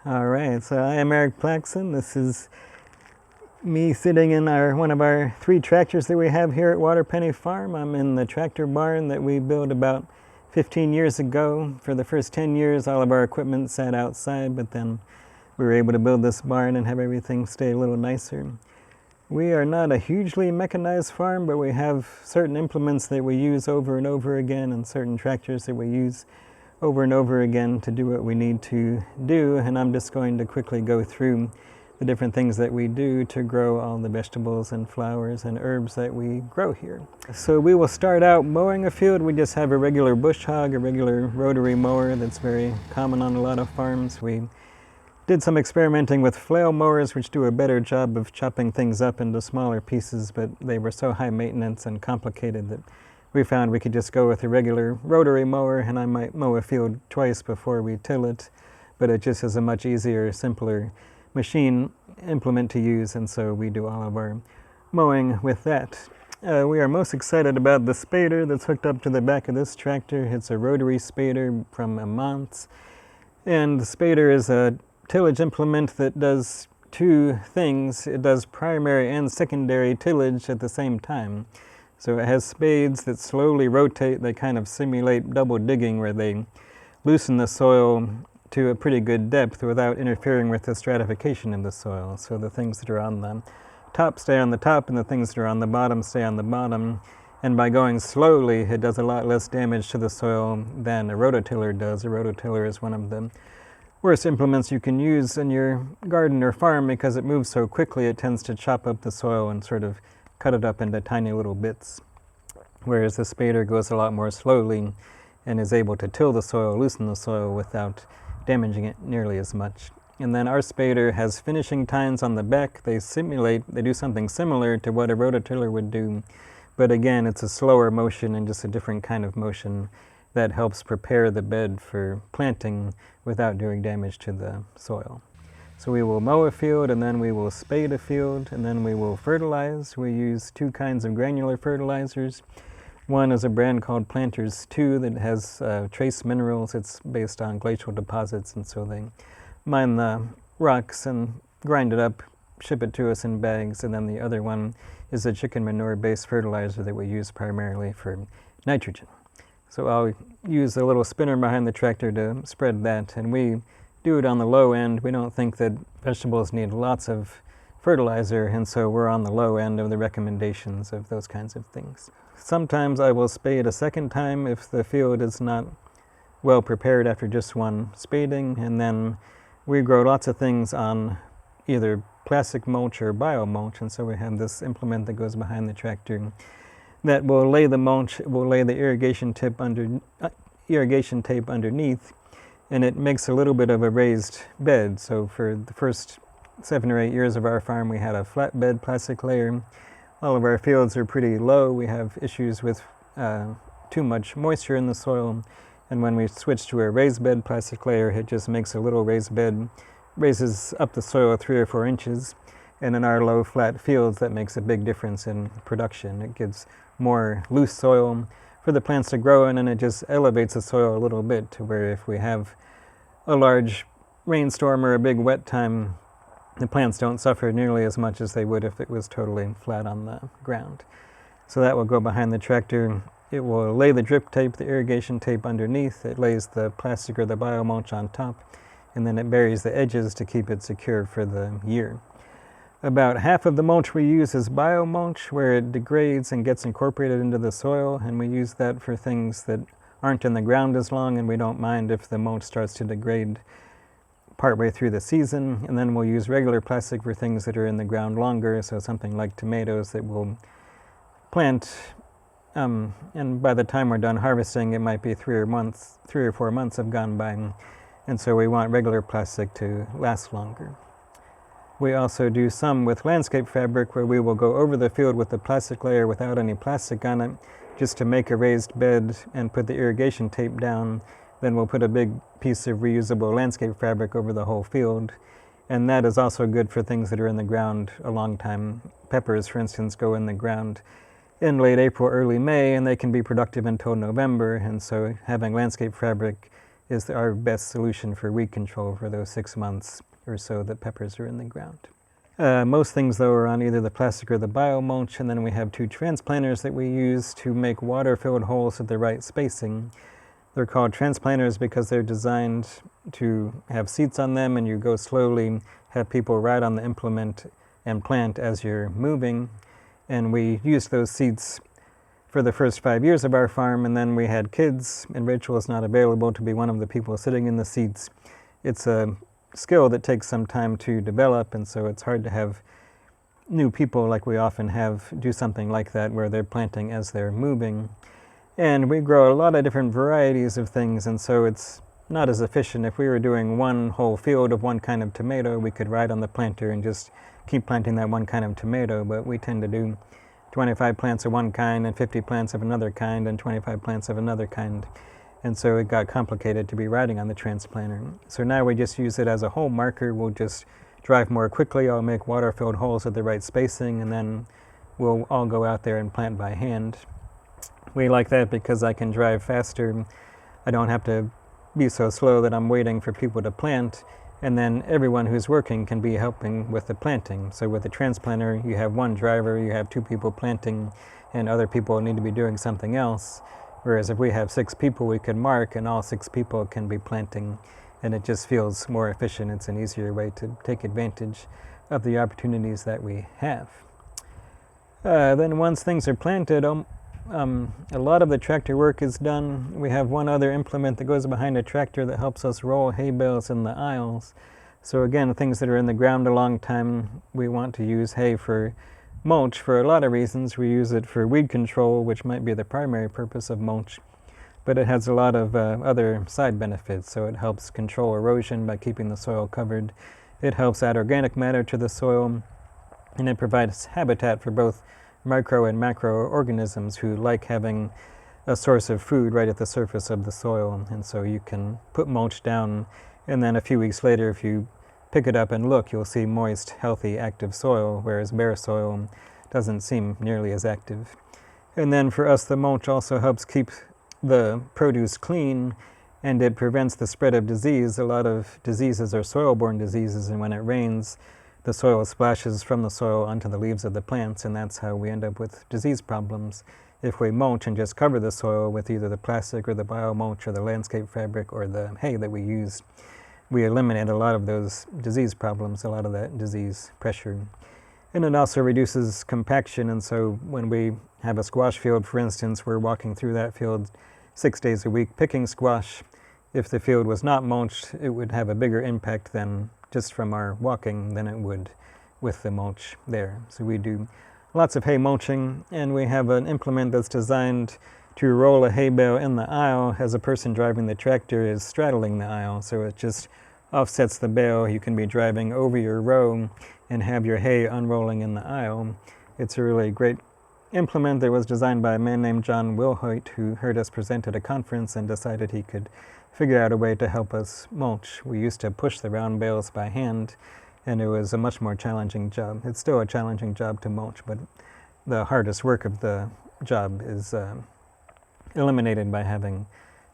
All right, so I am Eric Plaksin. This is me sitting in one of our 3 tractors that we have here at Waterpenny Farm. I'm in the tractor barn that we built about 15 years ago. For the first 10 years, all of our equipment sat outside, but then we were able to build this barn and have everything stay a little nicer. We are not a hugely mechanized farm, but we have certain implements that we use over and over again and certain tractors that we use over and over again to do what we need to do, and I'm just going to quickly go through the different things that we do to grow all the vegetables and flowers and herbs that we grow here. So we will start out mowing a field. We just have a regular bush hog, a regular rotary mower that's very common on a lot of farms. We did some experimenting with flail mowers, which do a better job of chopping things up into smaller pieces, but they were so high maintenance and complicated that we found we could just go with a regular rotary mower, and I might mow a field twice before we till it, but it just is a much easier, simpler machine implement to use, and so we do all of our mowing with that. We are most excited about the spader that's hooked up to the back of this tractor. It's a rotary spader from Amonts, and the spader is a tillage implement that does 2 things. It does primary and secondary tillage at the same time. So it has spades that slowly rotate. They kind of simulate double digging, where they loosen the soil to a pretty good depth without interfering with the stratification in the soil. So the things that are on the top stay on the top, and the things that are on the bottom stay on the bottom. And by going slowly, it does a lot less damage to the soil than a rototiller does. A rototiller is one of the worst implements you can use in your garden or farm because it moves so quickly. It tends to chop up the soil and sort of cut it up into tiny little bits, whereas the spader goes a lot more slowly and is able to till the soil, loosen the soil without damaging it nearly as much. And then our spader has finishing tines on the back. They do something similar to what a rototiller would do, but again, it's a slower motion and just a different kind of motion that helps prepare the bed for planting without doing damage to the soil. So we will mow a field, and then we will spade a field, and then we will fertilize. We use 2 kinds of granular fertilizers. One is a brand called Planters 2 that has trace minerals. It's based on glacial deposits, and so they mine the rocks and grind it up, ship it to us in bags. And then the other one is a chicken manure-based fertilizer that we use primarily for nitrogen. So I'll use a little spinner behind the tractor to spread that, and we do it on the low end. We don't think that vegetables need lots of fertilizer, and so we're on the low end of the recommendations of those kinds of things. Sometimes I will spade a second time if the field is not well prepared after just one spading, and then we grow lots of things on either plastic mulch or biomulch, and so we have this implement that goes behind the tractor that will lay the mulch, will lay the irrigation tape underneath, and it makes a little bit of a raised bed. So for the first 7 or 8 years of our farm, we had a flat bed plastic layer. All of our fields are pretty low. We have issues with too much moisture in the soil, and when we switch to a raised bed plastic layer, it just makes a little raised bed, raises up the soil 3 or 4 inches, and in our low flat fields, that makes a big difference in production. It gives more loose soil for the plants to grow in, and it just elevates the soil a little bit to where if we have a large rainstorm or a big wet time, the plants don't suffer nearly as much as they would if it was totally flat on the ground. So that will go behind the tractor. It will lay the drip tape, the irrigation tape underneath. It lays the plastic or the biomulch on top, and then it buries the edges to keep it secure for the year. About half of the mulch we use is biomulch, where it degrades and gets incorporated into the soil, and we use that for things that aren't in the ground as long, and we don't mind if the mulch starts to degrade partway through the season. And then we'll use regular plastic for things that are in the ground longer, so something like tomatoes that we'll plant, and by the time we're done harvesting, it might be 3 or 4 months have gone by, and so we want regular plastic to last longer. We also do some with landscape fabric, where we will go over the field with the plastic layer without any plastic on it, just to make a raised bed and put the irrigation tape down. Then we'll put a big piece of reusable landscape fabric over the whole field. And that is also good for things that are in the ground a long time. Peppers, for instance, go in the ground in late April, early May, and they can be productive until November. And so having landscape fabric is our best solution for weed control for those 6 months or so that peppers are in the ground. Most things, though, are on either the plastic or the biomulch, and then we have 2 transplanters that we use to make water-filled holes at the right spacing. They're called transplanters because they're designed to have seats on them, and you go slowly, have people ride on the implement and plant as you're moving. And we used those seats for the first 5 years of our farm, and then we had kids, and Rachel was not available to be one of the people sitting in the seats. It's a skill that takes some time to develop, and so it's hard to have new people like we often have do something like that where they're planting as they're moving. And we grow a lot of different varieties of things, and so it's not as efficient. If we were doing one whole field of one kind of tomato, we could ride on the planter and just keep planting that one kind of tomato, but we tend to do 25 plants of one kind and 50 plants of another kind and 25 plants of another kind. And so it got complicated to be riding on the transplanter. So now we just use it as a hole marker. We'll just drive more quickly. I'll make water-filled holes at the right spacing, and then we'll all go out there and plant by hand. We like that because I can drive faster. I don't have to be so slow that I'm waiting for people to plant, and then everyone who's working can be helping with the planting. So with the transplanter, you have one driver, you have 2 people planting, and other people need to be doing something else. Whereas if we have 6 people, we can mark, and all 6 people can be planting, and it just feels more efficient. It's an easier way to take advantage of the opportunities that we have. Then once things are planted, a lot of the tractor work is done. We have one other implement that goes behind a tractor that helps us roll hay bales in the aisles. So again, things that are in the ground a long time, we want to use hay for mulch for a lot of reasons. We use it for weed control, which might be the primary purpose of mulch, but it has a lot of other side benefits. So it helps control erosion by keeping the soil covered. It helps add organic matter to the soil, and it provides habitat for both micro and macroorganisms who like having a source of food right at the surface of the soil. And so you can put mulch down, and then a few weeks later, if you pick it up and look, you'll see moist, healthy, active soil, whereas bare soil doesn't seem nearly as active. And then for us, the mulch also helps keep the produce clean, and it prevents the spread of disease. A lot of diseases are soil-borne diseases, and when it rains, the soil splashes from the soil onto the leaves of the plants, and that's how we end up with disease problems. If we mulch and just cover the soil with either the plastic or the biomulch or the landscape fabric or the hay that we use, we eliminate a lot of those disease problems, a lot of that disease pressure. And it also reduces compaction, and so when we have a squash field, for instance, we're walking through that field 6 days a week picking squash. If the field was not mulched, it would have a bigger impact than just from our walking than it would with the mulch there. So we do lots of hay mulching, and we have an implement that's designed to roll a hay bale in the aisle as a person driving the tractor is straddling the aisle. So it just offsets the bale. You can be driving over your row and have your hay unrolling in the aisle. It's a really great implement that was designed by a man named John Wilhoit, who heard us present at a conference and decided he could figure out a way to help us mulch. We used to push the round bales by hand, and it was a much more challenging job. It's still a challenging job to mulch, but the hardest work of the job is eliminated by having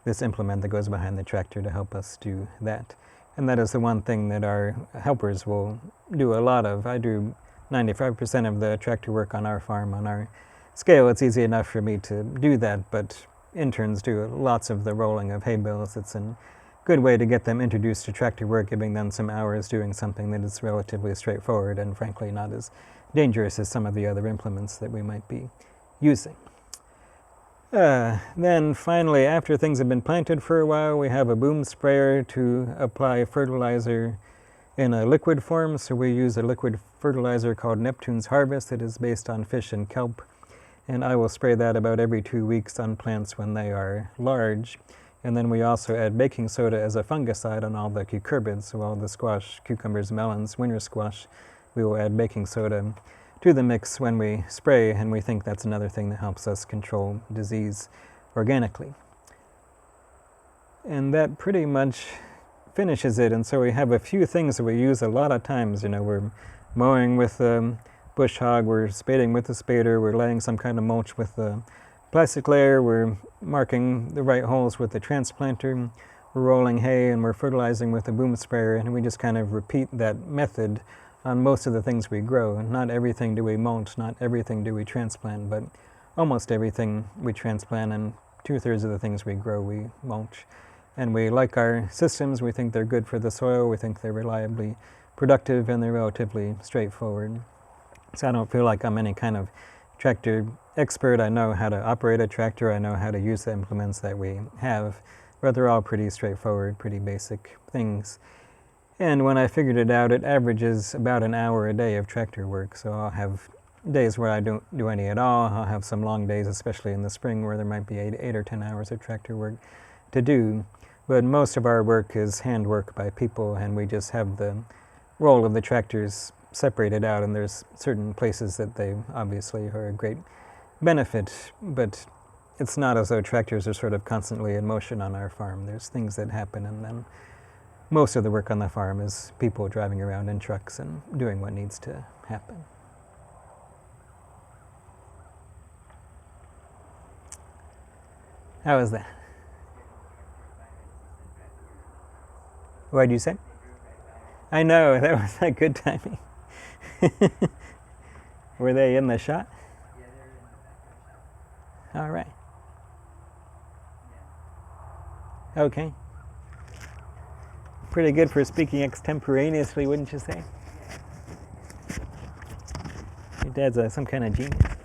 this implement that goes behind the tractor to help us do that. And that is the one thing that our helpers will do a lot of. I do 95% of the tractor work on our farm. On our scale, it's easy enough for me to do that, but interns do lots of the rolling of hay bales. It's a good way to get them introduced to tractor work, giving them some hours doing something that is relatively straightforward and frankly not as dangerous as some of the other implements that we might be using. Then finally, after things have been planted for a while, we have a boom sprayer to apply fertilizer in a liquid form. So we use a liquid fertilizer called Neptune's Harvest that is based on fish and kelp. And I will spray that about every 2 weeks on plants when they are large. And then we also add baking soda as a fungicide on all the cucurbids, so all the squash, cucumbers, melons, winter squash. We will add baking soda to the mix when we spray, and we think that's another thing that helps us control disease organically. And that pretty much finishes it. And so we have a few things that we use a lot of times. We're mowing with the bush hog, we're spading with the spader, we're laying some kind of mulch with the plastic layer, we're marking the right holes with the transplanter, rolling hay and we're fertilizing with a boom sprayer, and we just kind of repeat that method on most of the things we grow. Not everything do we mulch, not everything do we transplant, but almost everything we transplant, and 2/3 of the things we grow we mulch. And we like our systems. We think they're good for the soil. We think they're reliably productive, and they're relatively straightforward. So I don't feel like I'm any kind of tractor expert. I know how to operate a tractor. I know how to use the implements that we have, but they're all pretty straightforward, pretty basic things. And when I figured it out, it averages about an hour a day of tractor work. So I'll have days where I don't do any at all. I'll have some long days, especially in the spring, where there might be 8 or 10 hours of tractor work to do. But most of our work is handwork by people, and we just have the role of the tractors separated out, and there's certain places that they obviously are a great benefit, but it's not as though tractors are sort of constantly in motion on our farm. There's things that happen, and then most of the work on the farm is people driving around in trucks and doing what needs to happen. How was that? What did you say? I know, that was like good timing. Were they in the shot? Yeah, they're in the back of the shop. All right. Yeah. Okay. Pretty good for speaking extemporaneously, wouldn't you say? Your dad's some kind of genius.